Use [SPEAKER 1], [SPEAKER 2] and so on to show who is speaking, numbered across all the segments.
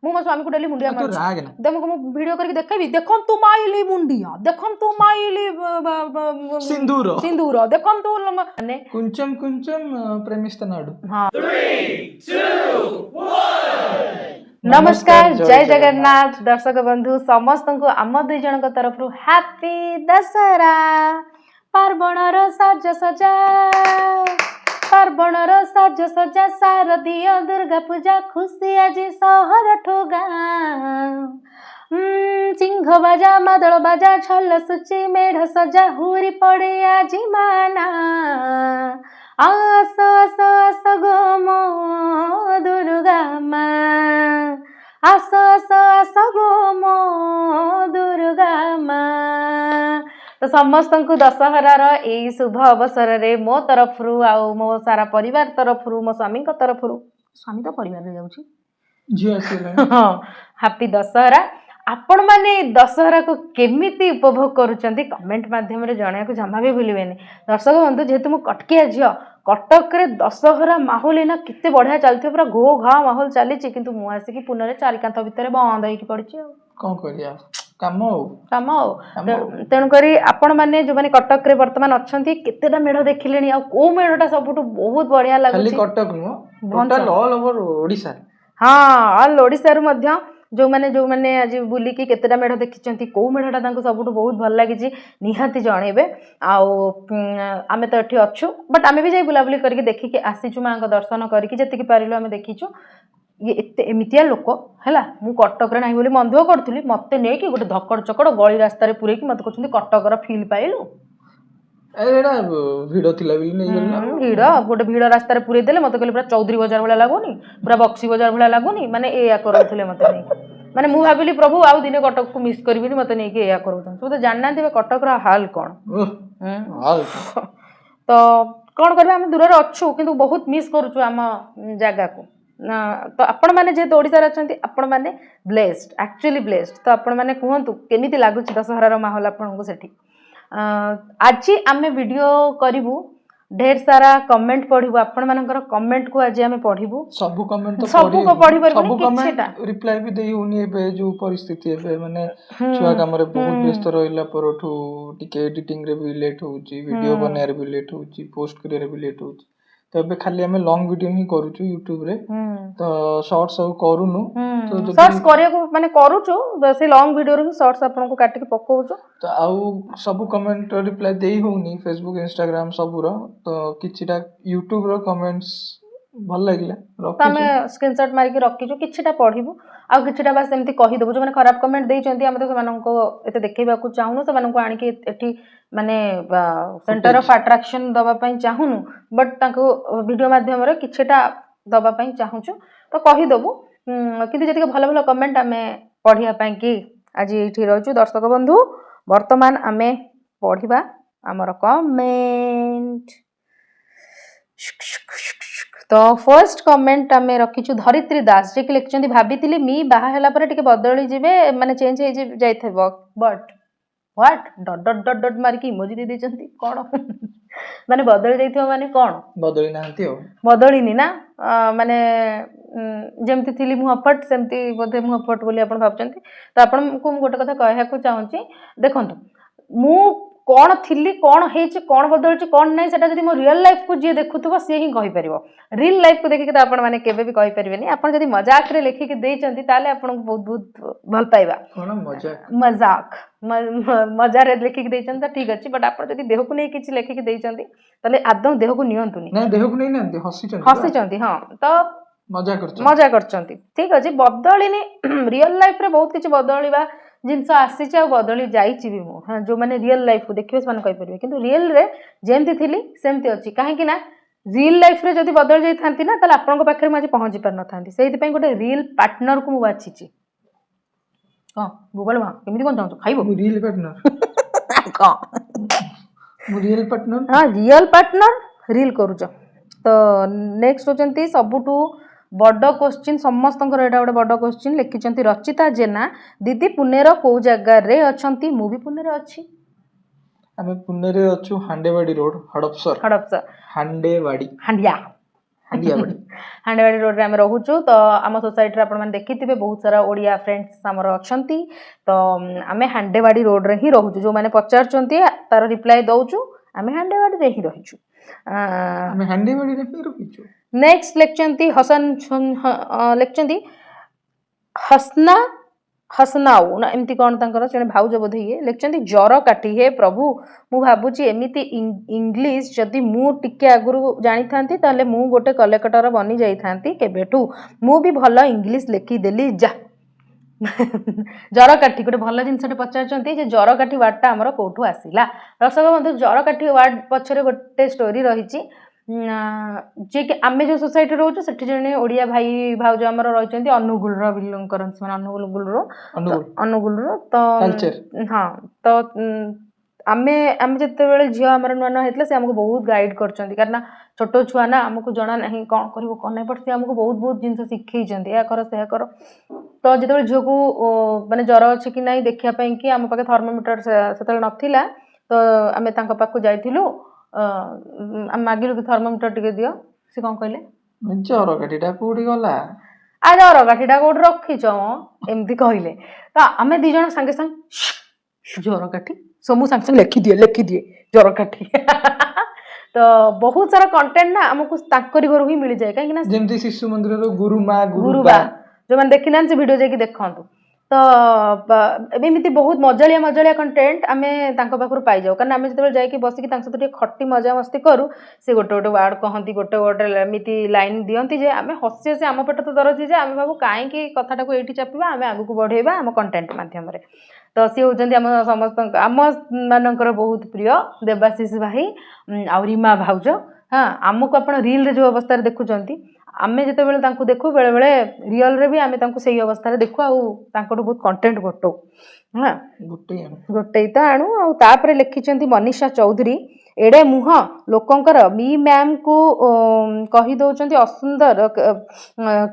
[SPEAKER 1] मु मो स्वामी को डेली मुंडिया
[SPEAKER 2] तू राग ना
[SPEAKER 1] तुमको मु वीडियो करके देखेबी देखम तू माइली मुंडिया देखम तू माइली
[SPEAKER 2] सिंदूर
[SPEAKER 1] सिंदूर देखम तू माने
[SPEAKER 2] कुंचम कुंचम प्रेमिस्त नाडु।
[SPEAKER 1] हां 3 2 1 नमस्कार जय जगन्नाथ दर्शक बंधु समस्त को आम दुई जन तरफ हैप्पी दशहरा पार्वणर साज सजा पार्वणर साज सजा शारदीय दुर्गा पूजा खुशी आज सहर ठुगा सिंह बाजा मादल बाजा छल सुची मेढ़ सजा हुरी पड़े आज माना आस आस आस गो मो दुर्गा माँ आस आस आस गो मो दुर्गा माँ। तो समस्त को दशहरार यही शुभ अवसर रे मो तरफ आउ मो सारा परिवार तरफ मो स्वामी तरफ स्वामी तो परिवार जाऊँ हैप्पी दशहरा। आपण माने दशहरा को केमिति उपभोग करूचंती कमेंट माध्यम रे जणा को जमा भी भूलिबेनी। दर्शक बंधु जेहेतु मु कटकिया झियो कटक रे दशहरा माहौल ना केते बढ़िया चलथि पूरा घो घा माहौल चली किंतु मु आसी पुनरे चारि कांथ भितर बंद होई पड़छि
[SPEAKER 2] कोन करिया काम
[SPEAKER 1] तेणु करी आपण माने जो माने कटक रे वर्तमान अछंती केतेटा मेढ देखिलेनी आ को मेढटा सबटु बहुत बढ़िया लागुछि
[SPEAKER 2] खाली Cuttack no total all over Odisha
[SPEAKER 1] हां ऑल ओडिसा रु मध्य जो माने आज बुली की केतेटा मेढ देखिचंती को मेढटा तांको सबटु बहुत भल लागिछि निहाती जणेबे आउ आमे तो एठी अछु बट आमे भी जाई बुलाबुली करके देखि के आसीचु मां को दर्शन करके जति के पारिलो आमे देखिचु ये एते एमितिया लोक हैला मु कटक रे नाही बोली मंधुओ करथुली मते नै कि गोटे धक्कड़ चक्कड़ गली रास्ता रे पुरे कि मते कहछंती कटक रा फील पाइलु
[SPEAKER 2] एडा भिडो थिला बिली नै गेलना
[SPEAKER 1] भिडो गोटे भिडो रास्ता रे पुरे देले मते कहले पूरा चौधरी बाजार वाला लागोनी पूरा बक्सी बाजार वाला लागोनी माने एया करथुले मते नै माने मु भाबिली प्रभु आउ दिने कटक को मिस करबिनी मते नै कि एया करथुन तो जानना दिबे कटक रा हाल कोन
[SPEAKER 2] हाल
[SPEAKER 1] तो कोन करबे हम दूर रे अछु किंतु बहुत मिस करूछु हम जागा को तो आपण माने जे ओडिसा रे अछंती आपण माने ब्लेस्ड एक्चुअली ब्लेस्ड तो आपण माने कहंतु केमिति लागुची दशहरा रो माहौल आपण को सेठी आज आमे वीडियो करिवु ढेर सारा कमेंट पढिबु आपण मानकर कमेंट को आज आमे पढिबु
[SPEAKER 2] सब कमेंट तो
[SPEAKER 1] सब को पढि परबो
[SPEAKER 2] सब कमेंट रिप्लाई भी देई होनी एबे जो परिस्थिति एबे माने छुआ काम रे बहुत व्यस्त रहिला परठू टिके एडिटिंग रे भी लेट होउची वीडियो बनाए रे भी लेट होउची पोस्ट करे रे भी लेट होउची तो एबे खाली हमें लॉन्ग वीडियो ही करूछु YouTube रे तो शॉर्ट्स सब करूनु
[SPEAKER 1] तो शॉर्ट्स करे को माने करूछु से लॉन्ग वीडियो रे शॉर्ट्स आपन को काट के पकोउछु
[SPEAKER 2] तो आउ सब कमेंट रिप्लाई देई होउनी फेसबुक इंस्टाग्राम सब रो तो किछिटा YouTube रो कमेंट्स भल लागला
[SPEAKER 1] तो हमें स्क्रीनशॉट मार के रखिछु किछिटा पढिबु आ किछिटा बस एमती कहि देबु जो माने खराब कमेंट देई चंती हम तो समान को एते देखैबा को चाहनु समान को आनी के एठी माने सेंटर ऑफ अट्रैक्शन दबा पई चाहनु बट ताको वीडियो माध्यम रे किछिटा दबा पई चाहूछु तो कहि देबु किंतु जति के भलो भलो कमेंट हमें पढिया पई कि आज एठी रहछु दर्शक बंधु वर्तमान हमें पढिबा हमर कमेंट तो फर्स्ट कमेंट आमे रखिछु धरित्री दास जे कि लिखचंती भाबितिली मी बाहा हैला पर टिके बदली जिवे माने चेंज हे जाइथबो but what dot dot dot dot मार की इमोजी दे देचंती कोन माने बदल जाइथबो माने कोन बदली नांती हो बदली नी ना माने जेमती थिली मु अफट सेमती बोधे मु अफट बोली आपण भाबचंती तो आपण को गोटे कथा कहया को चाहूची देखंतु मु कौन थिली कौन हेछि कौन बदलछि कौन नै सेटा जदि मो रियल लाइफ को जे देखुथबो से ही कहि परिबो रियल लाइफ को देखि के त आपण माने केबे भी कहि परिबेनी आपण जदि मजाक रे लेखि के देचंती ताले आपण को बहुत बहुत भल पाइबा
[SPEAKER 2] कोन मजाक
[SPEAKER 1] मजाक मजा रे लेखि के देचंती त ठीक अछि बट आपण जदि देह को नै किछि लेखि के देचंती ताले आदम देह को नियंतुनी
[SPEAKER 2] नै देह को नै नंती हसिचंती
[SPEAKER 1] हां तो मजा करचंती ठीक अछि बदलिनी रियल लाइफ रे बहुत किछि बदलिबा जिनस आसी आ बदली जाइए भी मु हाँ जो मैंने रियल लाइफ को देखिए से कहीपर कि रियल रे जेमती थी सेमती अच्छी कहीं ना रियल लाइफ रे जदि बदल जाती ना ताले आपन पाखे मुझे पहुँची पार ना से गोटे रियल पार्टनर को मुझे बाछी हाँ भूगोल हाँ केमी कौन चाहूँ खाइब
[SPEAKER 2] रियल पार्टनर रियल पार्टनर
[SPEAKER 1] हाँ रियल पार्टनर रियल करूच तो नेक्स्ट होचंती सबुठू बड़ क्वेश्चन समस्त एटा गोटे बड़ क्वेश्चन लिखिं रचिता जेना दीदी पुनेर को जगार रे अछंती मु भी पुनेर अच्छी
[SPEAKER 2] आमे पुनेरे अछु हांडेवाड़ी रोड हड़पसर
[SPEAKER 1] हड़पसर
[SPEAKER 2] हांडेवाड़ी
[SPEAKER 1] हांडिया
[SPEAKER 2] ହାଣ୍ଡିଆବାଡ଼ି
[SPEAKER 1] ହାଣ୍ଡିବାଡ଼ି ରୋଡରେ ଆମେ ରହୁଛୁ। ତ ଆମ ସୋସାଇଟିରେ ଆପଣମାନେ ଦେଖିଥିବେ ବହୁତ ସାରା ଓଡ଼ିଆ ଫ୍ରେଣ୍ଡସ୍ ଆମର ଅଛନ୍ତି। ତ ଆମେ ହାଣ୍ଡିବାଡ଼ି ରୋଡରେ ହିଁ ରହୁଛୁ। ଯେଉଁମାନେ ପଚାରୁଛନ୍ତି ତାର ରିପ୍ଲାଏ ଦଉଛୁ, ଆମେ ହାଣ୍ଡିବାଡ଼ିରେ ହିଁ ରହିଛୁ।
[SPEAKER 2] ଆମେ ହାଣ୍ଡିବାଡ଼ିରେ ହିଁ ରହୁଛୁ।
[SPEAKER 1] ନେକ୍ସଟ ଲେଖିଛନ୍ତି ହସନାଉ ନା ଏମିତି କ'ଣ ତାଙ୍କର ଜଣେ ଭାଉଜ ବୋଧେ ଇଏ ଲେଖିଛନ୍ତି ଜର କାଠି। ହେ ପ୍ରଭୁ, ମୁଁ ଭାବୁଛି ଏମିତି ଇଂଲିଶ ଯଦି ମୁଁ ଟିକେ ଆଗରୁ ଜାଣିଥାନ୍ତି ତାହେଲେ ମୁଁ ଗୋଟେ କଲେକ୍ଟର ବନି ଯାଇଥାନ୍ତି କେବେଠୁ। ମୁଁ ବି ଭଲ ଇଂଲିଶ ଲେଖିଦେଲି ଯା। ଜରକାଠି ଗୋଟେ ଭଲ ଜିନିଷଟେ ପଚାରୁଛନ୍ତି ଯେ ଜରକାଠି ୱାର୍ଡଟା ଆମର କୋଉଠୁ ଆସିଲା। ଦର୍ଶକ ବନ୍ଧୁ, ଜରକାଠି ୱାର୍ଡ ପଛରେ ଗୋଟେ ଷ୍ଟୋରି ରହିଛି। ଯିଏକି ଆମେ ଯେଉଁ ସୋସାଇଟି ରହୁଛୁ ସେଠି ଜଣେ ଓଡ଼ିଆ ଭାଇ ଭାଉଜ ଆମର ରହିଛନ୍ତି, ଅନୁଗୁଳର ବିଲଙ୍ଗ କରନ୍ତି ସେମାନେ, ଅନୁଗୁଳରୁ। ତ ହଁ, ତ ଆମେ ଯେତେବେଳେ ଝିଅ ଆମର ନୂଆ ନୂଆ ହେଇଥିଲା ସେ ଆମକୁ ବହୁତ ଗାଇଡ୍ କରିଛନ୍ତି, କାରଣ ଛୋଟ ଛୁଆ ନା, ଆମକୁ ଜଣା ନାହିଁ କ'ଣ କରିବୁ କ'ଣ ନାହିଁ, ବଟ୍ ସେ ଆମକୁ ବହୁତ ଜିନିଷ ଶିଖେଇଛନ୍ତି, ଏହା କର ସେୟା କର। ତ ଯେତେବେଳେ ଝିଅକୁ ମାନେ ଜ୍ୱର ଅଛି କି ନାହିଁ ଦେଖିବା ପାଇଁ କି ଆମ ପାଖେ ଥର୍ମୋମିଟର ସେତେବେଳେ ନଥିଲା, ତ ଆମେ ତାଙ୍କ ପାଖକୁ ଯାଇଥିଲୁ। ଆମେ ମାଗିଲୁ କି ଥର୍ମୋମିଟର ଟିକେ ଦିଅ। ସେ କ'ଣ କହିଲେ,
[SPEAKER 2] ଜରକାଠିଟା କୋଉଠି ଗଲା,
[SPEAKER 1] ଜରକାଠିଟା କୋଉଠି ରଖିଛ ଏମିତି କହିଲେ। ତ ଆମେ ଦି ଜଣ ସାଙ୍ଗେ ସାଙ୍ଗେ ଜରକାଠି ମୁଁ ସାଙ୍ଗେ ସାଙ୍ଗେ ଲେଖିଦିଏ ଜରକାଠି। ତ ବହୁତ ସାରା କଣ୍ଟେଣ୍ଟ ନା ଆମକୁ ତାଙ୍କରି ଘରୁ ହିଁ ମିଳିଯାଏ, କାହିଁକି ନା
[SPEAKER 2] ଯେମିତି ଶିଶୁ ମନ୍ଦିରର ଗୁରୁମା
[SPEAKER 1] ଗୁରୁବା, ଯୋଉମାନେ ଦେଖିନାହାନ୍ତି ସେ ଭିଡ଼ିଓ ଯାଇକି ଦେଖନ୍ତୁ। ତ ଏମିତି ବହୁତ ମଜାଳିଆ କଣ୍ଟେଣ୍ଟ ଆମେ ତାଙ୍କ ପାଖରୁ ପାଇଯାଉ, କାରଣ ଆମେ ଯେତେବେଳେ ଯାଇକି ବସିକି ତାଙ୍କ ସହିତ ଟିକେ ଖଟି ମଜାମସ୍ତି କରୁ, ସେ ଗୋଟେ ୱାର୍ଡ କହନ୍ତି, ଗୋଟେ ଏମିତି ଲାଇନ୍ ଦିଅନ୍ତି ଯେ ଆମେ ହସି ଆମ ପେଟ ତ ଦରଜ ଯେ ଆମେ ଭାବୁ କାହିଁକି କଥାଟାକୁ ଏଇଠି ଚାପିବା, ଆମେ ଆଗକୁ ବଢ଼େଇବା ଆମ କଣ୍ଟେଣ୍ଟ ମାଧ୍ୟମରେ। ତ ସିଏ ହେଉଛନ୍ତି ଆମ ମାନଙ୍କର ବହୁତ ପ୍ରିୟ ଦେବାଶିଷ ଭାଇ ଆଉ ରିମା ଭାଉଜ। ହଁ, ଆମକୁ ଆପଣ ରିଲ୍ରେ ଯେଉଁ ଅବସ୍ଥାରେ ଦେଖୁଛନ୍ତି, ଆମେ ଯେତେବେଳେ ତାଙ୍କୁ ଦେଖୁ ବେଳେବେଳେ ରିଅଲରେ ବି ଆମେ ତାଙ୍କୁ ସେଇ ଅବସ୍ଥାରେ ଦେଖୁ, ଆଉ ତାଙ୍କଠୁ ବହୁତ କଣ୍ଟେଣ୍ଟ ଗୋଟଉ। ହଁ, ଗୋଟେଇ ତ ଆଣୁ। ଆଉ ତାପରେ ଲେଖିଛନ୍ତି ମନୀଷା ଚୌଧୁରୀ, ଏଡ଼େ ମୁହଁ ଲୋକଙ୍କର ମ୍ୟାମ୍କୁ କହି ଦେଉଛନ୍ତି ଅସୁନ୍ଦର,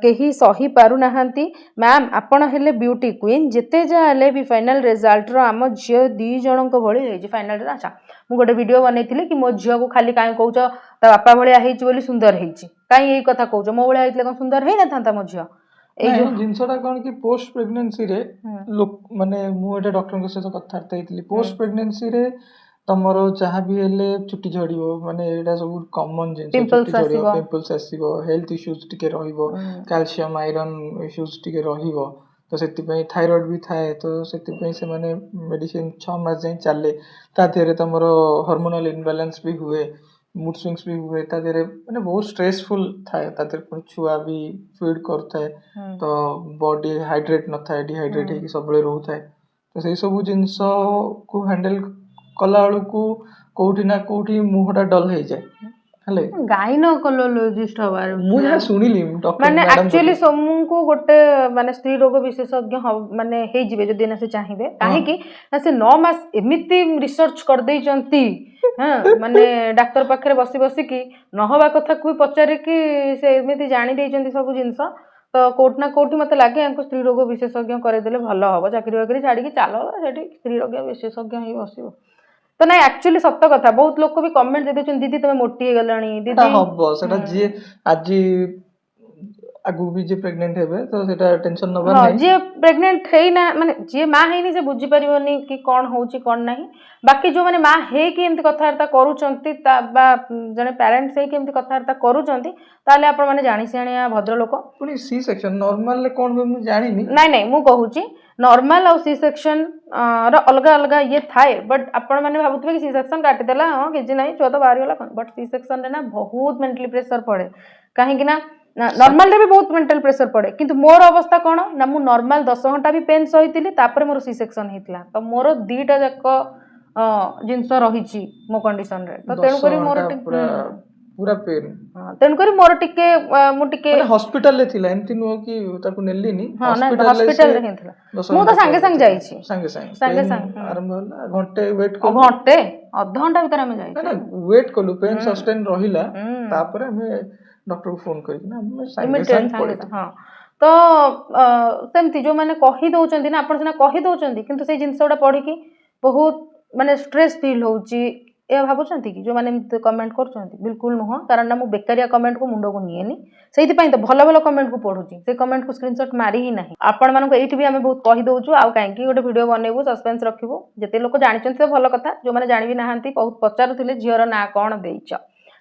[SPEAKER 1] କେହି ସହି ପାରୁନାହାନ୍ତି। ମ୍ୟାମ୍ ଆପଣ ହେଲେ ବିୟୁଟି କୁଇନ୍, ଯେତେ ଯାହା ହେଲେ ବି ଫାଇନାଲ ରେଜଲ୍ଟର ଆମ ଝିଅ 2 ଜଣଙ୍କ ଭଳି ହେଇଛି ଫାଇନାଲରେ। ଆଚ୍ଛା, ମୁଁ ଗୋଟେ ଭିଡ଼ିଓ ବନେଇଥିଲି କି ମୋ ଝିଅକୁ ଖାଲି କାହିଁ କହୁଛ ତା ବାପା ଭଳିଆ ହେଇଛି ବୋଲି ସୁନ୍ଦର ହେଇଛି, କାହିଁ ଏଇ କଥା କହୁଛ, ମୋ ଭଳିଆ ହେଇଥିଲେ କ'ଣ ସୁନ୍ଦର ହେଇନଥାନ୍ତା ମୋ ଝିଅ? ଏଇ ଯୋଉ
[SPEAKER 2] ଜିନିଷଟା କ'ଣ କି ପୋଷ୍ଟ ପ୍ରେଗନେନ୍ସିରେ ମାନେ ମୁଁ ଏଇଟା ଡକ୍ଟରଙ୍କ ସହିତ କଥାବାର୍ତ୍ତା ହେଇଥିଲି, ପୋଷ୍ଟ ପ୍ରେଗନେନ୍ସିରେ ତମର ଯାହା ବି ହେଲେ ଚୁଟି ଝଡ଼ିବ, ମାନେ ଏଇଟା ସବୁ କମନ୍ ଜିନିଷ, ଚୁଟି ଝଡ଼ିବ, ପିମ୍ପଲ୍ସ ଆସିବ, ହେଲ୍ଥ ଇସ୍ୟୁଜ୍ ଟିକେ ରହିବ, କ୍ୟାଲସିୟମ ଆଇରନ୍ ଇସ୍ୟୁଜ୍ ଟିକେ ରହିବ। ତ ସେଥିପାଇଁ ଥାଇରଏଡ଼୍ ବି ଥାଏ, ତ ସେଥିପାଇଁ ସେମାନେ ମେଡ଼ିସିନ 6 ମାସ ଯାଏଁ ଚାଲେ। ତା ଦେହରେ ତମର ହର୍ମୋନାଲ ଇନବାଲାନ୍ସ ବି ହୁଏ, ମୁଡ୍ ସ୍ୱିଙ୍ଗସ୍ ବି ହୁଏ, ତା ଦେହରେ ମାନେ ବହୁତ ଷ୍ଟ୍ରେସଫୁଲ୍ ଥାଏ, ତା ଦେହରେ ପୁଣି ଛୁଆ ବି ଫିଡ୍ କରୁଥାଏ, ତ ବଡି ହାଇଡ୍ରେଟ୍ ନଥାଏ, ଡିହାଇଡ୍ରେଟ୍ ହେଇକି ସବୁବେଳେ ରହୁଥାଏ। ତ ସେଇ ସବୁ ଜିନିଷକୁ ହ୍ୟାଣ୍ଡେଲ କଲା ବେଳକୁ କୋଉଠି ନା କୋଉଠି ମୁହଁଟା ଡଲ୍ ହେଇଯାଏ।
[SPEAKER 1] ଗାଇନୋକୋଲୋଜିଷ୍ଟ ହବାର
[SPEAKER 2] ମୁଁ ଯାହା ଶୁଣିଲି
[SPEAKER 1] ମାନେ ଆକ୍ଚୁଆଲି ସୋମୁଙ୍କୁ ଗୋଟେ ମାନେ ସ୍ତ୍ରୀ ରୋଗ ବିଶେଷଜ୍ଞ ମାନେ ହେଇଯିବେ ଯଦି ନା ସେ ଚାହିଁବେ, କାହିଁକି ନା ସେ 9 ମାସ ଏମିତି ରିସର୍ଚ୍ଚ କରିଦେଇଛନ୍ତି, ମାନେ ଡାକ୍ତର ପାଖରେ ବସିକି ନହବା କଥାକୁ ବି ପଚାରିକି ସେ ଏମିତି ଜାଣି ଦେଇଛନ୍ତି ସବୁ ଜିନିଷ। ତ କୋଉଠି ନା କୋଉଠି ମତେ ଲାଗେ ୟାଙ୍କୁ ସ୍ତ୍ରୀ ରୋଗ ବିଶେଷଜ୍ଞ କରେଇଦେଲେ ଭଲ ହବ, ଚାକିରି ବାକିରି ଛାଡ଼ିକି ଚାଲ ସେଠି ସ୍ତ୍ରୀ ରୋଗ ବିଶେଷଜ୍ଞ ହେଇ ବସିବ। ତ ନାଇଁ, ଆକ୍ଚୁଆଲି ସତ କଥା, ବହୁତ ଲୋକ ବି କମେଣ୍ଟ ଦେଇଦେଉଛନ୍ତି ଦିଦି ତମେ ମୋଟି ହେଇଗଲାଣି, ଦିଦି
[SPEAKER 2] ହବ ସେଟା ଯିଏ ଆଜି ଆଗକୁ ବି ଯିଏ ପ୍ରେଗନେଣ୍ଟ ହେବେ ତ ସେଟା ଟେନସନ ନବାର ନାହିଁ।
[SPEAKER 1] ଯିଏ ପ୍ରେଗନେଣ୍ଟ ହେଇନା ମାନେ ଯିଏ ମା ହେଇନି ସେ ବୁଝିପାରିବନି କି କ'ଣ ହଉଛି କ'ଣ ନାହିଁ। ବାକି ଯୋଉମାନେ ମା ହେଇକି ଏମିତି କଥାବାର୍ତ୍ତା କରୁଛନ୍ତି ବା ଜଣେ ପ୍ୟାରେଣ୍ଟସ ହେଇକି ଏମିତି କଥାବାର୍ତ୍ତା କରୁଛନ୍ତି, ତାହେଲେ ଆପଣ ମାନେ ଜାଣି ସିଆଣିଆ ଭଦ୍ରଲୋକ।
[SPEAKER 2] ପୁଣି ସି ସେକ୍ସନ ନର୍ମାଲରେ କ'ଣ ହୁଏ ମୁଁ ଜାଣିନି।
[SPEAKER 1] ନାଇଁ ମୁଁ କହୁଛି ନର୍ମାଲ ଆଉ ସି ସେକ୍ସନ ର ଅଲଗା ଇଏ ଥାଏ, ବଟ୍ ଆପଣ ମାନେ ଭାବୁଥିବେ କି ସି ସେକ୍ସନ କାଟିଦେଲା, ହଁ କିଛି ନାହିଁ ଛୁଆ ତ ବାହାରିଗଲା, ବଟ୍ ସି ସେକ୍ସନରେ ନା ବହୁତ ମେଣ୍ଟାଲି ପ୍ରେସର ପଡ଼େ, କାହିଁକି ନା ନର୍ମାଲରେ ବି ବହୁତ ମେଣ୍ଟାଲ ପ୍ରେସର ପଡ଼େ। କିନ୍ତୁ ମୋର ଅବସ୍ଥା କ'ଣ ନା, ମୁଁ ନର୍ମାଲ 10 ଘଣ୍ଟା ବି ପେନ୍ ସହିଥିଲି, ତାପରେ ମୋର ସି ସେକ୍ସନ ହେଇଥିଲା। ତ ମୋର 2ଟା ଯାକ ଜିନିଷ ରହିଛି ମୋ କଣ୍ଡିସନରେ, ତ ତେଣୁକରି ମୋର
[SPEAKER 2] ପୁରା ପେନ୍,
[SPEAKER 1] ତେଣୁକରି ମୋର ଟିକେ ମୁଁ ଟିକେ
[SPEAKER 2] ହସ୍ପିଟାଲରେ ଥିଲା, ଏମିତି ନୁହଁ କି ତାକୁ ନେଲିନି,
[SPEAKER 1] ହସ୍ପିଟାଲରେ ହିଁ ଥିଲା। ମୁଁ ତ ସାଙ୍ଗେ ସାଙ୍ଗେ ଯାଇଛି, ସାଙ୍ଗେ
[SPEAKER 2] ଆରମ୍ଭ ହେଲା, ଘଣ୍ଟେ ୱେଟ୍ କଲୁ,
[SPEAKER 1] ଅଧଘଣ୍ଟା ଭିତରେ ଆମେ ଯାଇଛୁ,
[SPEAKER 2] ୱେଟ୍ କଲୁ, ପେନ୍ ସଷ୍ଟେନ୍ ରହିଲା, ତାପରେ ଆମେ ଡକ୍ଟରକୁ ଫୋନ କରିକି ନା ଆମେ ସାଙ୍ଗେ ସାଙ୍ଗେ।
[SPEAKER 1] ତ ସେମିତି ଯୋଉମାନେ କହି ଦଉଛନ୍ତି ନା, ଆପଣ ସିନା କହି ଦଉଛନ୍ତି କିନ୍ତୁ ସେଇ ଜିନିଷ ଗୁଡ଼ା ପଢିକି ବହୁତ ମାନେ ଷ୍ଟ୍ରେସ୍ ଫିଲ୍ ହଉଛି, ए भावुंट कि जो मैंने कमेंट कर बिल्कुल नुह कारण ना बेकारिया कमेंट को मुंड को निएनी से भल भल कमेंट को पढ़ुची से कमेंट को स्क्रीनशॉट मारी ही ना आपण मानक ये भी आम बहुत कहीदे आउ कहीं गोटे भिडियो बनइबू सस्पेंस रखू जिते लोक जानते तो भल कथा जो मैंने जानी ना बहुत पचारुले झीर ना कौन देच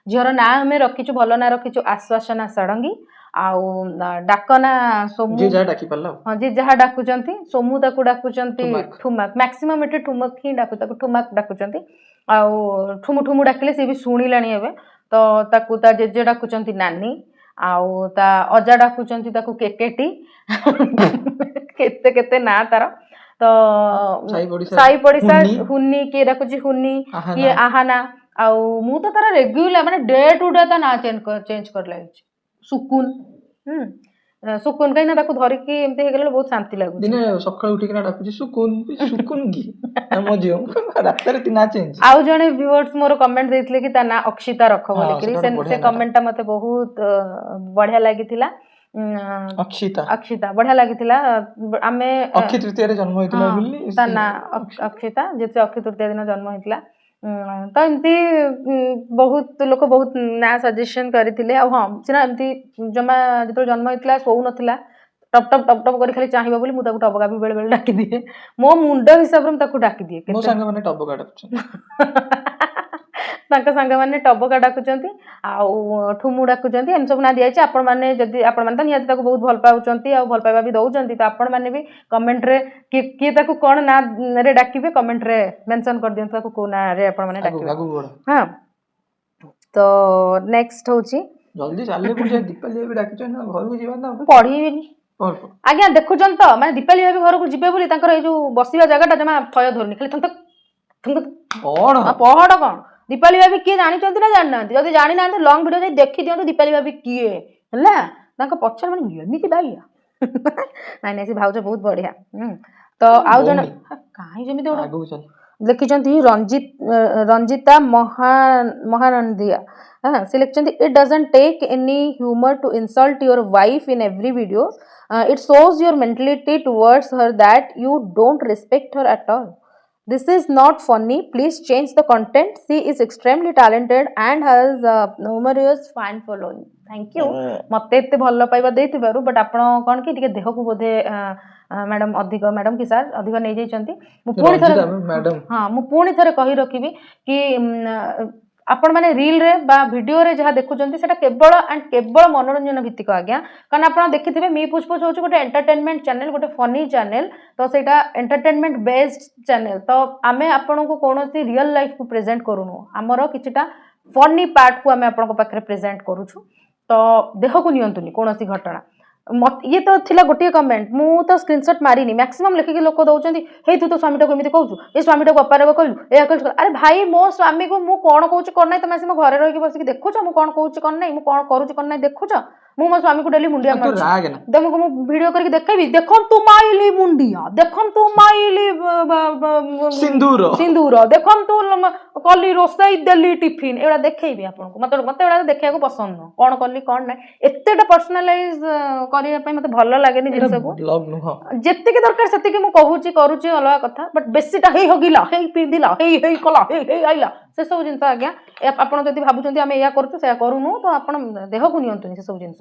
[SPEAKER 1] झीर ना आम रखीचु भल ना रखीचु आश्वासना षडंगी आउ डाकना सोमू
[SPEAKER 2] जी
[SPEAKER 1] जहाँ डाकुचंती सोमू ताकू डाकुचंती ठुमाक मैक्सिमम एटे ठुमक ही डाकू ताकू ठुमाक डाकुचंती आउ ठुमु ठुमु डाकिले सी भी शुणिलाणी एबे तो ताकू ता जेजे डाकुचंती नानी आउ ता अजा डाकुचंती ताकू केकेटी केते केते ना तार तो साई पड़िसा हुन्नी किए डाकुची हुन्नी किए आहाना आउ मु तो तार रेगुलर माने डे टू डे ता ना चेंज कर लागिची सुकुन सुकुन कहीं ना धरिकी एमती हो गले बहुत शांति लगुच
[SPEAKER 2] दिने सकाळ उठी किना डाकुची सुकुन सुकुन की हम जियो रात रे तिना चेंज
[SPEAKER 1] आउ जने व्यूअर्स मोर कमेंट देथिले कि ता ना अक्षिता रख बोली से कमेंटटा मते बहुत बढ़िया लागिथिला अक्षिता बढ़िया लागिथिला आमे
[SPEAKER 2] अक्षय तृतीया रे जन्म होइतिला बोली
[SPEAKER 1] ता ना अक्षिता जेते अक्षय तृतीया दिन जन्म होइतिला तो एमती बहुत लोक बहुत ना सजेशन करथिले हाँ सीना एमती जमा जो जन्म होता शो नाला टप टप टप टप कर खाली चाहिए बोली मुझे टबका भी बेले बेले डाकी दिए मो मुंड हिसाब से डाकी दिए
[SPEAKER 2] मो संग माने टबका
[SPEAKER 1] डाकुछन सांग मैंने टबका डाकुचंती आउ ठुमु डाकुचंती एम सब ना दिया आपण मैंने जदि आपण मैंने तो निहाती ताको बहुत भल पाउचंती आ भल पाइबा भी दउचंती तो आपण मैंने भी कमेंट रे किए ताको कोन ना रे डाकिबे कमेंट रे मेंशन कर दियंत ताको को ना रे आपण मैंने डाकिबे हां तो नेक्स्ट होची
[SPEAKER 2] जल्दी चाले पूजा दीपाली भी डाकिछन घर को जीवा ना
[SPEAKER 1] पढीबेनी आज्ञा देखुचन तो माने दीपाली भाभी घर को जिबे बोली तांकर ए जो बसिबा जगहटा जमा थय धरनी खाली पहड़ कौन दीपाली भाभी किए जानी ना जाना जब जानी ना लंग वीडियो देखी दियो दीपाली भाभी किए है पचर मैंने एमती बाइया नाई नाई से भाउज बहुत बढ़िया तो आउ जन कहीं जमी लिखिं रंजिता महानंदिया हाँ से लिखिं it doesn't take any humour to insult your wife in every video it shows your mentality towards her that you don't respect her at all. This is not funny. Please change the content. She is extremely talented and has numerous fan following. Thank you. मते इतने भल पाइबा देथि बारू but आपण कोन की टिके देह को बोधे मैडम अधिक मैडम की सर अधिक नै जाइचंती मु पूरी थरे मैडम हां मु पूरी थरे कहि रखिबी कि आपण माने रील रे बा वीडियो रे जहा देखुचंती सेटा केवल मनोरंजन भित्तिक आज्ञा कारण आपण देखिथिबे मी पुष्पुच होची गोटे एंटरटेनमेंट चैनल गोटे फनी चैनल तो सेटा एंटरटेनमेंट बेस्ड चैनल तो आमे आपण को कोनोसी रियल लाइफ को प्रेजेंट करूनु हमरो किछटा फनी पार्ट को आमे आपण को पाखरे प्रेजेंट करूछु तो देह को नियंतुनी कोनोसी घटना ये तो थिला गोटे कमेंट मु तो स्क्रीनशॉट मारिनी मैक्सिमम लेखिक लोक दउचंती हे तू तो स्वामी को एमिति कहू ए स्वामी को अपारे कहलु ए कहलु अरे भाई मो स्वामी को मु कोन कहूची कोन नै तमे से घरे रहि के बसिक देखुछ मु कोन कहूची कोन नै मु कोन करूची कोन नै देखुछ मु मो स्वामी को डेली मुंडिया मार तुमको मु वीडियो करके देखेबी देखम तू माइली मुंडिया देखम तू माइली सिंदूर देखम तू कली रोसई देली टिफिन एडा देखेबी आपन को मते एडा देखिया को पसंद न कोन कली कोन नै एतेटा पर्सनलाइज करिया पई मते भलो लागेनी जिंस को जत्ते के दरकार सत्ते के मु कहूची करूची अलग कथा बट बेसीटा हे होगिला हे पी दिला हे कला हे आइला से सब जिंस आज्ञा आपण जदी भाबुचंती आमे या करछु से करूनु तो आपण देह को नियंत्रण से सब जिंस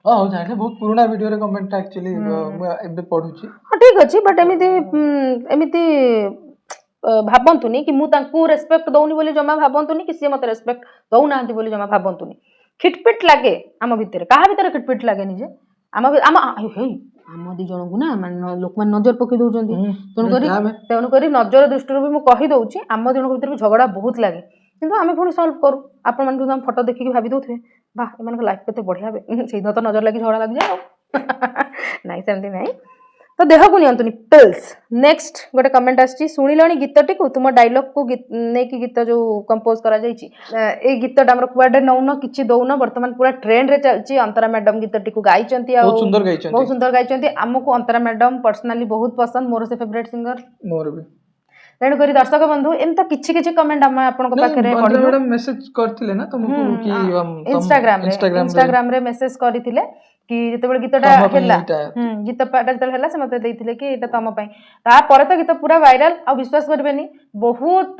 [SPEAKER 2] हां जाने बहुत पुराना वीडियो रे कमेंट एक्चुअली एबे पढुची
[SPEAKER 1] हां ठीक अछि बट एमिति भाबंतुनी कि मु तांकू रेस्पेक्ट दउनी बोली जमा भाबंतुनी कि से मते रेस्पेक्ट दउ नांती बोली जमा भाबंतुनी खिटपिट लागे आम भितर कहा भितर खिटपिट लागे निजे आम हे आम दी जन को ना लोक मान नजर पकई दउचंती तेणु करी नजर दृष्टि भी मु कहि दउची आम जन भितर भी झगड़ा बहुत लागे किंतु आमे पुणी सॉल्व करू आपण मान जो फोटो देखि भाबी दउथे वाह एमान लाइफ केते बढ़िया बे सेही तो नजर लगी झगड़ा लग जाए नाइ सेमती नाइ तो देह को नियंतुनी पिल्स नेक्स्ट गोटे कमेंट आछि सुनिलणी गीतटी को तुम डायलॉग को नै कि गीत जो कंपोज करा जाईची ए गीतटा हमर कुआडे नौन किछि दउन वर्तमान पूरा ट्रेंड रे चलची अंतरा मैडम गीतटी को गाइचंती आ बहुत सुंदर गाइचंती हमको अंतरा मैडम पर्सनली बहुत पसंद मोर से फेवरेट सिंगर मोर भी तेणु करी दर्शक बंधु एमता किछि किछि कमेंट हम आपन को पाखरे पढिबो मैडम
[SPEAKER 2] मेसेज करथिले ना तुमको कि
[SPEAKER 1] इंस्टाग्राम रे मेसेज करथिले कि जेतेबेले गीतटा
[SPEAKER 2] ତମ ପାଇଁ
[SPEAKER 1] ହେଲା
[SPEAKER 2] ଏଇଟା
[SPEAKER 1] गीतटा जेतेबेले ହେଲା से मते ଦେଇଥିଲେ कि एटा तम ପାଇଁ तापर तो गीत पूरा वायरल आ विश्वास करबेनी बहुत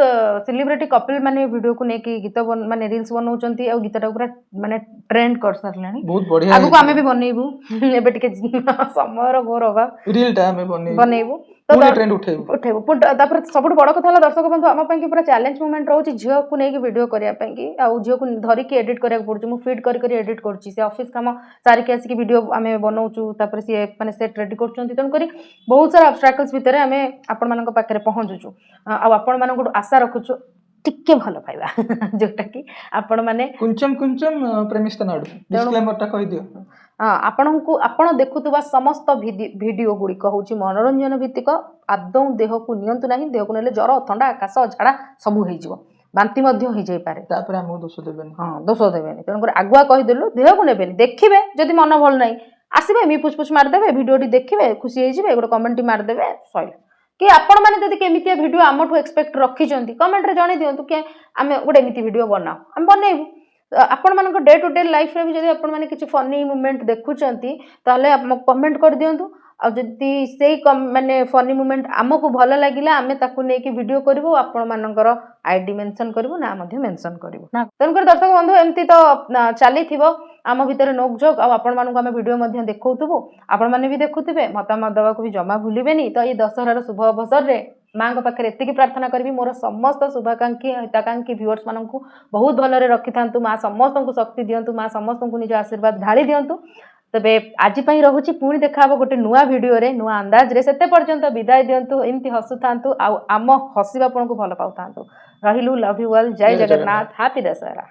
[SPEAKER 1] सेलिब्रिटी कपल माने वीडियो को नेकी गीत माने रील्स बनाउचंती आ गीतटा पूरा माने ट्रेंड कर सरलानी
[SPEAKER 2] ବହୁତ बढिया
[SPEAKER 1] आगु को आमे भी बनेइबू एबे टिके समयर घोर अभाव
[SPEAKER 2] रील टा हमें
[SPEAKER 1] बनेइबू
[SPEAKER 2] पूरे ट्रेंड उठेइबू
[SPEAKER 1] उठेबू तापर सबुठ बड़ कथा होला दर्शक बंधु आम ପାଇଁ कि पूरा चैलेंज मोमेंट रहउची झियो को नेकी वीडियो करिया ପାଇଁ कि आ झियो को धरि कि एडिट करिया पड़ुची मु फीड करी करी एडिट करची से ऑफिस काम सारी के आसी कि वीडियो आमे बनाउचू तापर से माने सेट रेडी करचंती तन करी बहुत सारा ऑब्स्ट्रैकल्स भितरे आमे आपण मानक पाखरे पहुंचुचू आ आपण मानक आशा रखुचू टिके भलो पाइबा जोटा कि आपण माने
[SPEAKER 2] कुंचम प्रेमिस्ता नाडू डिस्क्लेमर टा कहि दियो
[SPEAKER 1] आपण को आपण देखुतबा समस्त वीडियो गुडी कहउची मनोरंजन भित्तिक आदौ देह को नियंतु नाही देह को नेले ज्वर ठंडा आकाश झाड़ा सब होई जिवो बांती मध्य हो जाई पारे
[SPEAKER 2] तापर हम दोष देबेनी
[SPEAKER 1] हां दोष देबेनी तन कर आगुआ कहि देलु देह को नेबेनी देखिबे जदी मन भल नाही आसीबे मी पुछ मार देबे वीडियो टी देखिबे खुशी होई जिबे गोटे कमेंट मार देबे सॉरी कि आपण माने जदी केमितिया वीडियो आमठु एक्सपेक्ट रखी चंती कमेंट रे जणी दियंतु कि आमे गोटे एमिति वीडियो बनाओ हम बनेइबू आपण मानक डे टू डे लाइफ रे भी जदी आपण माने किछि फनी मोमेंट देखुचंती ताले कमेंट कर दियंतु आ जदी सेई माने फनी मोमेंट हमकु भलो लागिला आमे ताकु नै कि वीडियो करबो आपण मानकर आईडी मेंशन करबो ना मध्ये मेंशन करबो ना तनकर दर्शक बंधु एमती तो चली थिबो आम भितर नोक जोक आ आपण मानकु आमे वीडियो मध्ये देखौतबो आपण माने भी देखुथिबे मतामत दवा को भी जमा भूलिबेनी तो ये दशहरार शुभ अवसर रे माँ को पाखे एति प्रार्थना करी मोर समस्त शुभाकांक्षी हिताकांक्षी व्यूअर्स मानकु बहुत भलरे रखि थांतु माँ समस्त को शक्ति दियंतु माँ समस्त को निज आशीर्वाद ढाली दियंतु तबे आज पई रहुची पुणी देखाबो गोटे नुआ वीडियो रे नुआ अंदाज रे सेते पर्यंत विदाय दियंतु एमती हसु थांतु आ आम हसिबा आपन को भल पाउ थांतु रहिलु लव यू ऑल जय जगन्नाथ हैप्पी दशहरा।